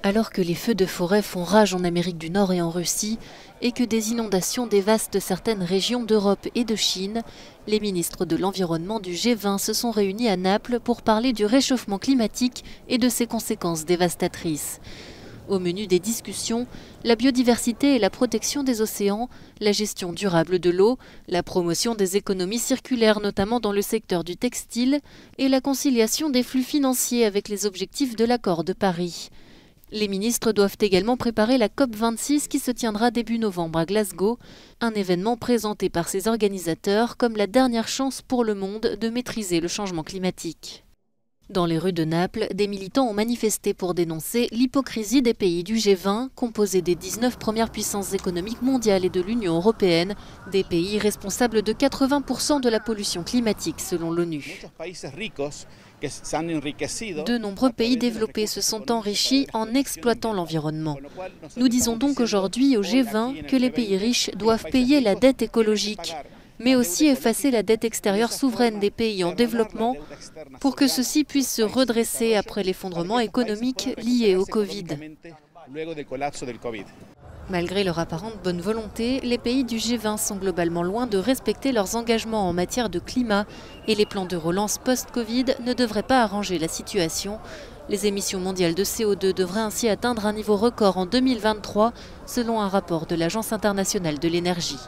Alors que les feux de forêt font rage en Amérique du Nord et en Russie, et que des inondations dévastent certaines régions d'Europe et de Chine, les ministres de l'Environnement du G20 se sont réunis à Naples pour parler du réchauffement climatique et de ses conséquences dévastatrices. Au menu des discussions, la biodiversité et la protection des océans, la gestion durable de l'eau, la promotion des économies circulaires notamment dans le secteur du textile et la conciliation des flux financiers avec les objectifs de l'accord de Paris. Les ministres doivent également préparer la COP26 qui se tiendra début novembre à Glasgow, un événement présenté par ses organisateurs comme la dernière chance pour le monde de maîtriser le changement climatique. Dans les rues de Naples, des militants ont manifesté pour dénoncer l'hypocrisie des pays du G20, composés des 19 premières puissances économiques mondiales et de l'Union européenne, des pays responsables de 80% de la pollution climatique selon l'ONU. De nombreux pays développés se sont enrichis en exploitant l'environnement. Nous disons donc aujourd'hui au G20 que les pays riches doivent payer la dette écologique, mais aussi effacer la dette extérieure souveraine des pays en développement pour que ceux-ci puissent se redresser après l'effondrement économique lié au Covid. Malgré leur apparente bonne volonté, les pays du G20 sont globalement loin de respecter leurs engagements en matière de climat et les plans de relance post-Covid ne devraient pas arranger la situation. Les émissions mondiales de CO2 devraient ainsi atteindre un niveau record en 2023, selon un rapport de l'Agence internationale de l'énergie.